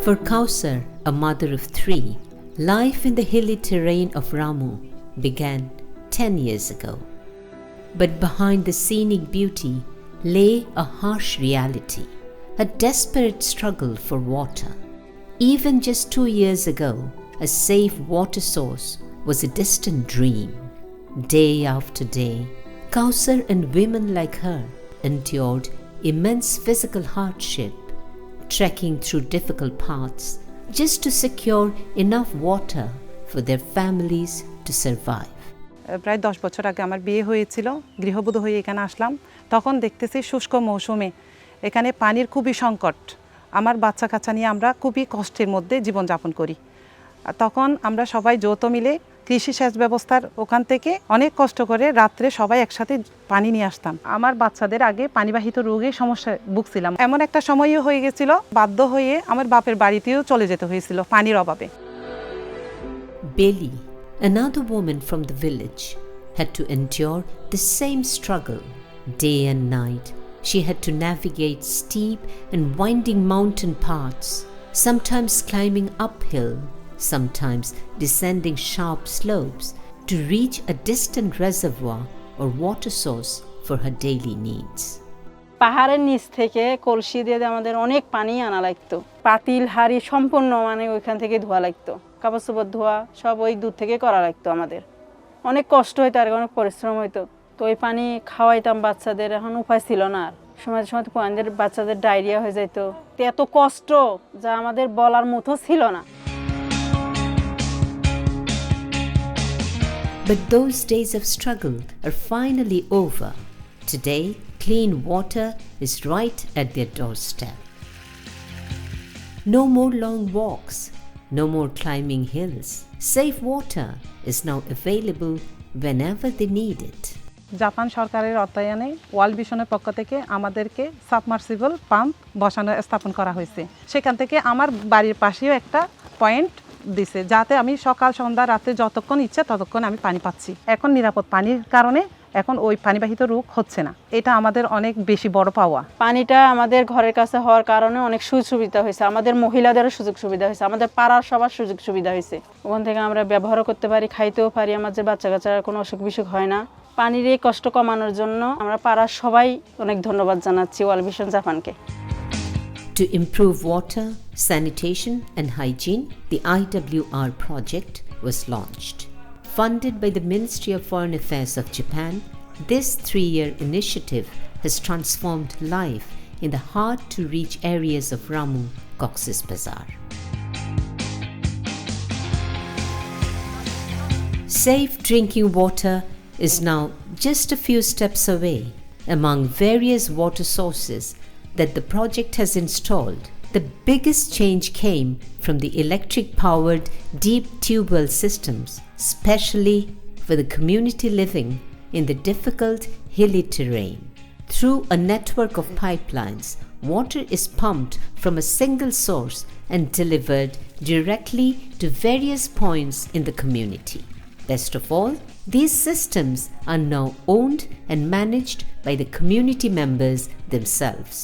For Kausar, a mother of 3, life in the hilly terrain of Ramu began 10 years ago. But behind the scenic beauty lay a harsh reality, a desperate struggle for water. Even just 2 years ago, a safe water source was a distant dream. Day after day, Kausar and women like her endured immense physical hardship, trekking through difficult paths just to secure enough water for their families to survive. প্রায় 10 বছর আগে আমার বিয়ে হয়েছিল, গৃহবধূ হয়ে এখানে আসলাম। তখন দেখতেছি শুষ্ক মৌসুমে এখানে পানির খুবই সংকট। আমার বাচ্চা কাচ্চা নিয়ে আমরা খুবই কষ্টের মধ্যে জীবনযাপন করি। তখন আমরা সবাই যৌথ মিলে কৃষি সেচ ব্যবস্থার ওখান থেকে অনেক কষ্ট করে রাত্রে সবাই একসাথে পানি নিয়ে আসতাম। আমার বাচ্চাদের আগে পানিবাহিত রোগে সমস্যায় ভুগছিলাম। এমন একটা সময়ও হয়ে গেছিল, বাধ্য হয়ে আমার বাপের বাড়িতেও চলে যেতে হয়েছিল পানির অভাবে। Beli, another woman from the village, had to endure the same struggle. Day and night, she had to navigate steep and winding mountain paths, sometimes climbing uphill, sometimes descending sharp slopes to reach a distant reservoir or water source for her daily needs. পাহাড়ের নিচ থেকে কলসি দিয়ে আমাদের অনেক পানি আনা লাগতো। পাতিল হাড়ি সম্পূর্ণ ওইখান থেকে ধোয়া লাগতো। কাপড় চোপড় ধোয়া সব ওই দূর থেকে করা লাগতো আমাদের। অনেক কষ্ট হইতো আর অনেক পরিশ্রম হইতো। তো ওই পানি খাওয়াইতাম বাচ্চাদের, এখন উপায় ছিল না আর। সময় সময় আমাদের বাচ্চাদের ডায়রিয়া হয়ে যেত। এত কষ্ট যা আমাদের বলার মতো ছিল না। But those days of struggle are finally over. Today, clean water is right at their doorstep. No more long walks, no more climbing hills. Safe water is now available whenever they need it. Japan সরকারের অর্থায়নে world ভিশনের পক্ষ থেকে আমাদেরকে submersible pump স্থাপন করা হয়েছে। সেখান থেকে আমার বাড়ির পাশেও একটা পয়েন্ট দিছে, যাতে আমি সকাল সন্ধ্যা রাতে যতক্ষণ ইচ্ছা ততক্ষণ আমি পানি পাচ্ছি। এখন নিরাপদ পানির কারণে এখন ওই পানিবাহিত রোগ হচ্ছে না। এটা আমাদের অনেক বেশি বড় পাওয়া। পানিটা আমাদের ঘরের কাছে হওয়ার কারণে অনেক সুযোগ সুবিধা হয়েছে, আমাদের মহিলাদেরও সুযোগ সুবিধা হয়েছে, আমাদের পাড়ার সবার সুযোগ সুবিধা হয়েছে। ওখান থেকে আমরা ব্যবহারও করতে পারি, খাইতেও পারি, আমাদের বাচ্চা কাচ্চারা কোনো অসুখ বিসুখ হয় না। পানির এই কষ্ট কমানোর জন্য আমরা পাড়ার সবাই অনেক ধন্যবাদ জানাচ্ছি ওয়ার্ল্ড ভিশন জাপানকে। To improve water, sanitation and hygiene, the IWR project was launched. Funded by the Ministry of Foreign Affairs of Japan, this 3-year initiative has transformed life in the hard-to-reach areas of Ramu, Cox's Bazar. Safe drinking water is now just a few steps away among various water sources that the project has installed. The biggest change came from the electric-powered deep tube well systems, especially for the community living in the difficult hilly terrain. Through a network of pipelines, water is pumped from a single source and delivered directly to various points in the community. Best of all, these systems are now owned and managed by the community members themselves.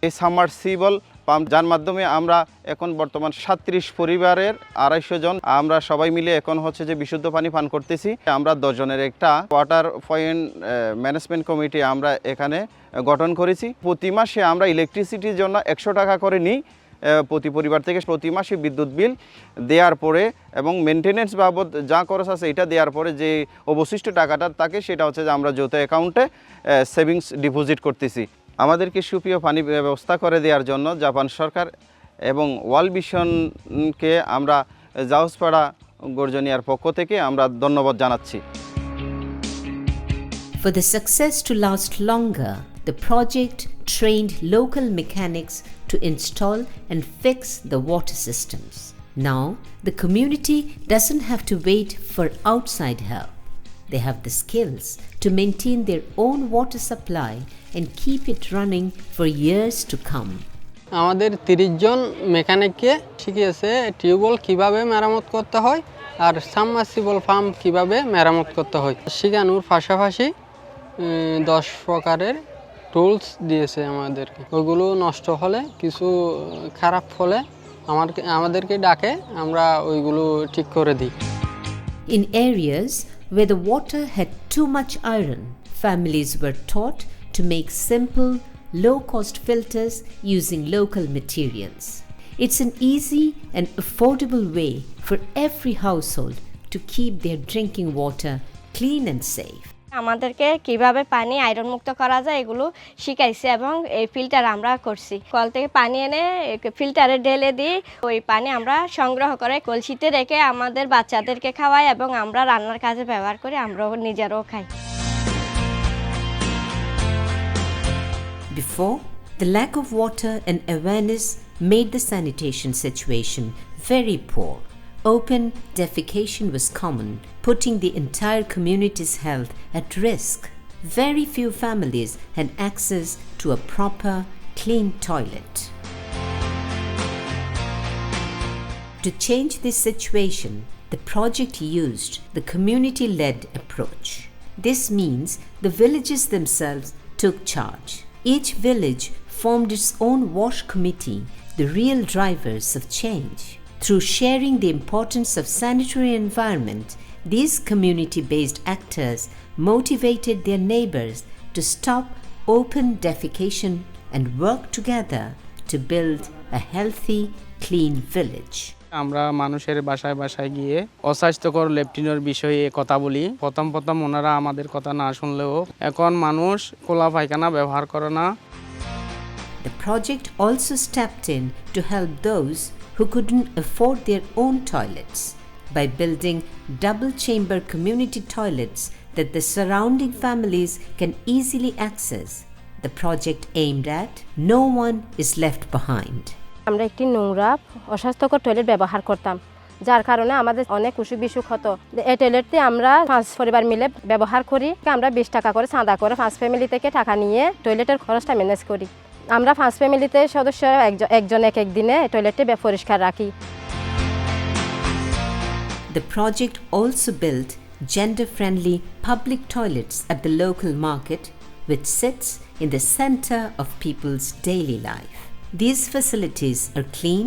এই submersible pump যার মাধ্যমে আমরা এখন বর্তমান 37 পরিবারের 250 জন আমরা সবাই মিলে এখন হচ্ছে যে বিশুদ্ধ পানি পান করতেছি। আমরা 10 জনের একটা ওয়াটার পয়েন্ট ম্যানেজমেন্ট কমিটি আমরা এখানে গঠন করেছি। প্রতি মাসে আমরা ইলেকট্রিসিটির জন্য 100 টাকা করে নিই প্রতি পরিবার থেকে। প্রতি মাসে বিদ্যুৎ বিল দেওয়ার পরে এবং মেনটেনেন্স বাবদ যা খরচ আছে এটা দেওয়ার পরে যে অবশিষ্ট টাকাটা থাকে সেটা হচ্ছে যে আমরা যৌথ অ্যাকাউন্টে সেভিংস ডিপোজিট করতেছি। আমাদেরকে সুপ্রিয় পানি ব্যবস্থা করে দেওয়ার জন্য জাপান সরকার এবং ওয়ার্ল্ড ভিশনকে আমরা জাউসপাড়া গর্জনিয়ার পক্ষ থেকে আমরা ধন্যবাদ জানাচ্ছি। For the success to last longer, the project trained local mechanics to install and fix the water systems. Now, the community doesn't have to wait for outside help. They have the skills to maintain their own water supply and keep it running for years to come. আমাদের 30 জন মেকানিককে শিখিয়েছে tubewell কিভাবে মেরামত করতে হয় আর submersible pump কিভাবে মেরামত করতে হয়। শেখানোর পাশাপাশি 10 প্রকারের টুলস দিয়েছে আমাদেরকে। ওগুলো নষ্ট হলে কিছু খারাপ হলে আমাদেরকে ডাকে, আমরা ওইগুলো ঠিক করে দিই। In areas where the water had too much iron, families were taught to make simple, low-cost filters using local materials. It's an easy and affordable way for every household to keep their drinking water clean and safe. আমাদেরকে কিভাবে পানি iron মুক্ত করা যায় এগুলো শিখাইছে এবং এই ফিল্টার আমরা করছি। কল থেকে পানি এনে ফিল্টারে ঢেলে দিই, ওই পানি আমরা সংগ্রহ করে কলসিতে রেখে আমাদের বাচ্চাদেরকে খাওয়াই এবং আমরা রান্নার কাজে ব্যবহার করি, আমরাও নিজেরাও খাই। Before, the lack of water and awareness made the sanitation situation very poor. Open defecation was common, putting the entire community's health at risk. Very few families had access to a proper, clean toilet. To change this situation, the project used the community-led approach. This means the villages themselves took charge. Each village formed its own wash committee, the real drivers of change. Through sharing the importance of sanitary environment, these community-based actors motivated their neighbors to stop open defecation and work together to build a healthy, clean village. আমরা মানুষের বাসায় বাসায় গিয়ে অস্বাস্থ্যকর লেট্রিনের বিষয়ে কথা বলি। প্রথম ওনারা আমাদের কথা না শুনলেও এখন মানুষ খোলা পায়খানা ব্যবহার করে না। The project also stepped in to help those who couldn't afford their own toilets by building double-chamber community toilets that the surrounding families can easily access. The project aimed at no one is left behind. আমরা একটি নোংরা অস্বাস্থ্যকর toilet ব্যবহার করতাম, যার কারণে আমাদের অনেক অসুখ বিসুখ হতো। এই টয়লেটটি আমরা 5 পরিবার মিলে ব্যবহার করি। আমরা 20 টাকা করে চাঁদা করে 5 ফ্যামিলি থেকে টাকা নিয়ে টয়লেটের খরচটা ম্যানেজ করি। আমরা 5 ফ্যামিলিতে সদস্য একজন এক দিনে টয়লেটটি পরিষ্কার রাখি। The project also built gender-friendly public toilets at the local market, which sits in the center of people's daily life. These facilities are clean,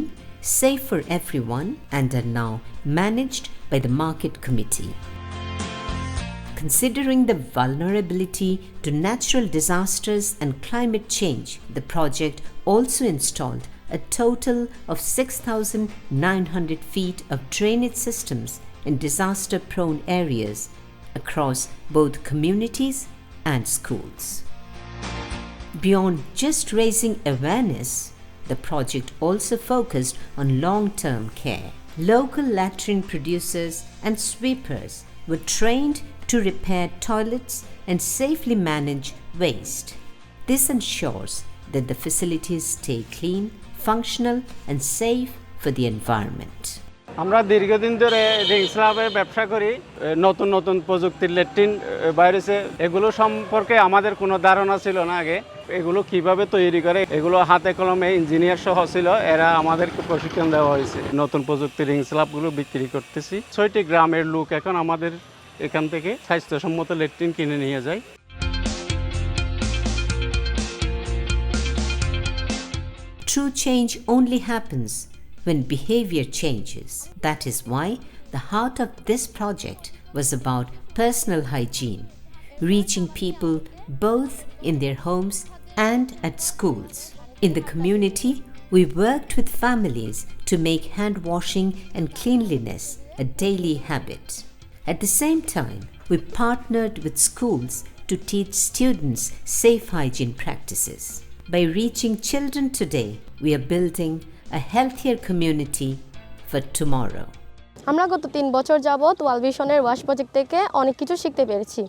safe for everyone, and are now managed by the market committee. Considering the vulnerability to natural disasters and climate change, the project also installed a total of 6,900 feet of drainage systems in disaster-prone areas across both communities and schools. Beyond just raising awareness, the project also focused on long-term care. Local latrine producers and sweepers were trained to repair toilets and safely manage waste. This ensures that the facilities stay clean, functional, and safe for the environment. আমরা দীর্ঘদিন ধরে রিংসলাভে ব্যবসা করি। নতুন নতুন প্রযুক্তির latrine বাইরেছে, এগুলো সম্পর্কে আমাদের কোনো ধারণা ছিল না আগে। এগুলো কিভাবে তৈরি করে এগুলো হাতে কলমে ইঞ্জিনিয়ার সহ ছিল, এরা আমাদেরকে প্রশিক্ষণ দেওয়া হয়েছে। নতুন প্রযুক্তির রিংসলাভগুলো বিক্রি করতেছি। 6টি গ্রামের লোক এখন আমাদের এখান থেকে স্বাস্থ্যসম্মত ল্যাট্রিন কিনে নিয়ে যায়। True change only happens when behavior changes. That is why the heart of this project was about personal hygiene, reaching people both in their homes and at schools. In the community, we worked with families to make hand washing and cleanliness a daily habit. At the same time, we partnered with schools to teach students safe hygiene practices. By reaching children today, we are building a healthier community for tomorrow. আমরা গত 3 বছর যাবত world ভিশনের wash project থেকে অনেক কিছু শিখতে পেরেছি।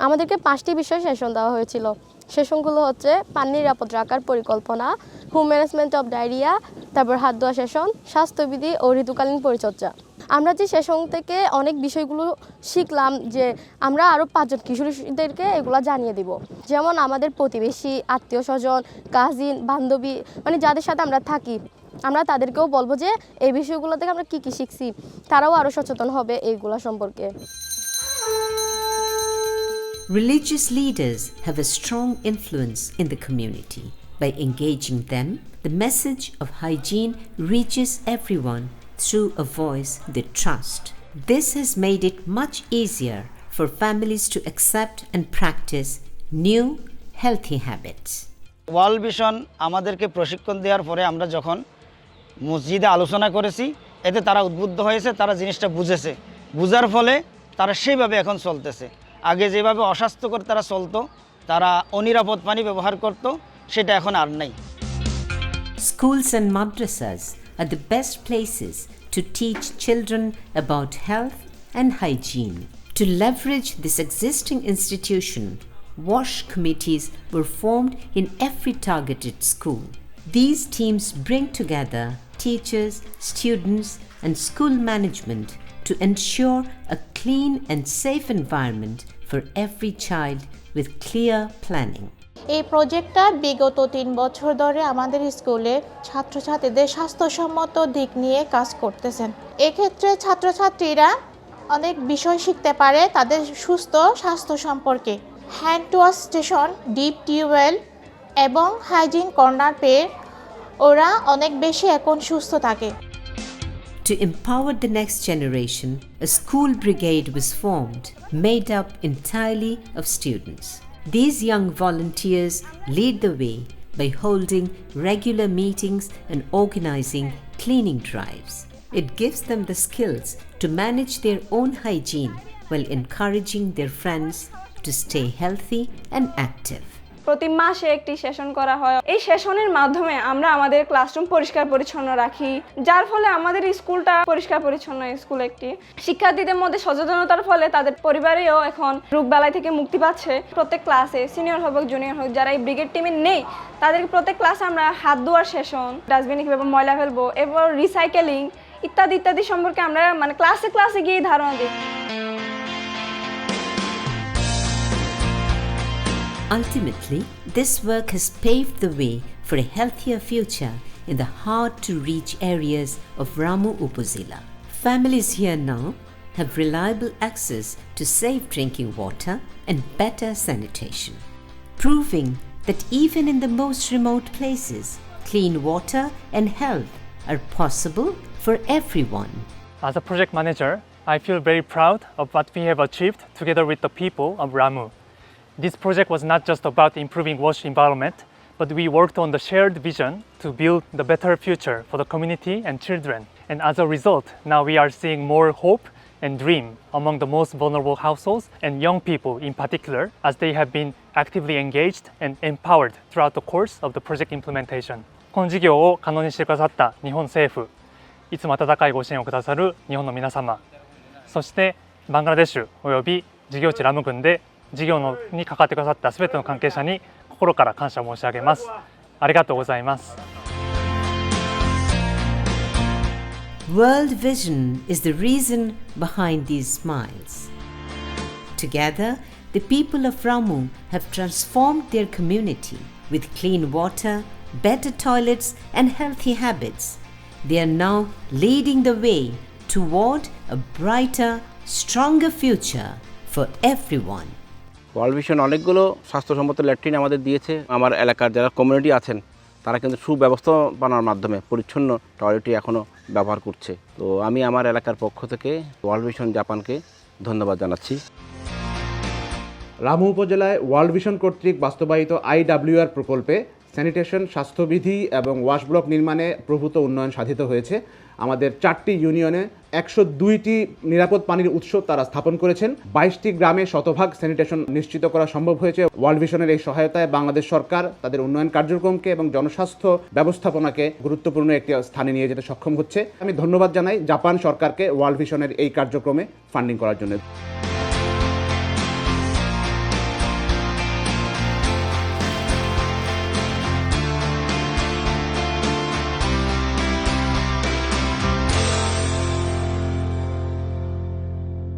আমাদেরকে 5টি বিষয় সেশন দেওয়া হয়েছিল। সেশনগুলো হচ্ছে পানি নিরাপদ রাখার পরিকল্পনা, হোম ম্যানেজমেন্ট অফ ডায়রিয়া, তারপর হাত ধোয়া সেশন, স্বাস্থ্যবিধি ও ঋতুকালীন পরিচর্যা। আমরা যে সেশন থেকে অনেক বিষয়গুলো শিখলাম যে আমরা আরও 5 জন কিশোরীদেরকে এগুলো জানিয়ে দিব। যেমন আমাদের প্রতিবেশী, আত্মীয় স্বজন, কাজিন, বান্ধবী, মানে যাদের সাথে আমরা থাকি, আমরা তাদেরকেও বলবো যে এই বিষয়গুলো থেকে আমরা কী কী শিখছি, তারাও আরও সচেতন হবে এইগুলো সম্পর্কে। Religious leaders have a strong influence in the community. By engaging them, the message of hygiene reaches everyone through a voice they trust. This has made it much easier for families to accept and practice new, healthy habits. World vision আমাদেরকে প্রশিক্ষণ দেওয়ার পরে আমরা যখন মসজিদে আলোচনা করেছি, এতে তারা উদ্বুদ্ধ হয়েছে, তারা জিনিসটা বুঝেছে, বুঝার ফলে তারা সেইভাবে এখন চলতেছে। আগে যেভাবে অস্বাস্থ্যকর তারা চলতো, তারা অনিরাপদ পানি ব্যবহার করতো, সেটা এখন আর নাই। Schools and madrasas are the best places to teach children about health and hygiene. To leverage this existing institution, WASH committees were formed in every targeted school. These teams bring together teachers, students, and school management to ensure a clean and safe environment for every child with clear planning. এই প্রজেক্টটা বিগত 3 বছর ধরে আমাদের স্কুলে ছাত্রছাত্রীদের স্বাস্থ্যসম্মত দিক নিয়ে কাজ করতেছেন। এক্ষেত্রে ছাত্রছাত্রীরা অনেক বিষয় শিখতে পারে তাদের সুস্থ স্বাস্থ্য সম্পর্কে। Hand to wash station, deep tubewell এবং হাইজিন কর্নার পেয়ে ওরা অনেক বেশি এখন সুস্থ থাকে। To empower the next generation, a school brigade was formed, made up entirely of students. These young volunteers lead the way by holding regular meetings and organizing cleaning drives. It gives them the skills to manage their own hygiene while encouraging their friends to stay healthy and active. প্রতি মাসে একটি session করা হয়। এই সেশনের মাধ্যমে আমরা আমাদের ক্লাসরুম পরিষ্কার পরিচ্ছন্ন রাখি, যার ফলে আমাদের স্কুলটা পরিষ্কার পরিচ্ছন্ন স্কুল একটি। শিক্ষার্থীদের মধ্যে সচেতনতার ফলে তাদের পরিবারেও এখন রোগবালাই থেকে মুক্তি পাচ্ছে। প্রত্যেক ক্লাসে সিনিয়র হোক জুনিয়র হোক যারা এই ব্রিগেড টিমে নেই, তাদেরকে প্রত্যেক ক্লাসে আমরা হাত ধোয়ার সেশন, ডাস্টবিনে কীভাবে ময়লা ফেলবো, এরপর রিসাইকেলিং ইত্যাদি ইত্যাদি সম্পর্কে আমরা ক্লাসে ক্লাসে গিয়ে ধারণা দিই। Ultimately, this work has paved the way for a healthier future in the hard-to-reach areas of Ramu Upazila. Families here now have reliable access to safe drinking water and better sanitation, proving that even in the most remote places, clean water and health are possible for everyone. As a project manager, I feel very proud of what we have achieved together with the people of Ramu. This project was not just about improving WASH environment, but we worked on the shared vision to build the better future for the community and children. And as a result, now we are seeing more hope and dream among the most vulnerable households and young people in particular, as they have been actively engaged and empowered throughout the course of the project implementation. この事業を可能にしてくださった日本政府、いつも温かいご支援をくださる日本の皆様、そしてバングラデシュおよび事業地ラム郡で事業に関わってくださったすべての関係者に心から感謝申し上げます。ありがとうございます。World Vision is the reason behind these smiles. Together, the people of Ramu have transformed their community with clean water, better toilets, and healthy habits. They are now leading the way toward a brighter, stronger future for everyone. World vision অনেকগুলো স্বাস্থ্যসম্মত latrine আমাদের দিয়েছে। আমার এলাকার যারা community আছেন তারা কিন্তু সুব্যবস্থাপনার মাধ্যমে পরিচ্ছন্ন টয়লেটটি এখনও ব্যবহার করছে। তো আমি আমার এলাকার পক্ষ থেকে ওয়ার্ল্ড ভিশন জাপানকে ধন্যবাদ জানাচ্ছি। রামু উপজেলায় ওয়ার্ল্ড ভিশন কর্তৃক বাস্তবায়িত IWR প্রকল্পে স্যানিটেশন, স্বাস্থ্যবিধি এবং ওয়াশ ব্লক নির্মাণে প্রভূত উন্নয়ন সাধিত হয়েছে। আমাদের 4টি ইউনিয়নে 102টি নিরাপদ পানির উৎস তারা স্থাপন করেছেন। 22টি গ্রামে শতভাগ স্যানিটেশন নিশ্চিত করা সম্ভব হয়েছে। ওয়ার্ল্ড ভিশনের এই সহায়তায় বাংলাদেশ সরকার তাদের উন্নয়ন কার্যক্রমকে এবং জনস্বাস্থ্য ব্যবস্থাপনাকে গুরুত্বপূর্ণ একটি স্থানে নিয়ে যেতে সক্ষম হচ্ছে। আমি ধন্যবাদ জানাই জাপান সরকারকে ওয়ার্ল্ড ভিশনের এই কার্যক্রমে ফান্ডিং করার জন্য।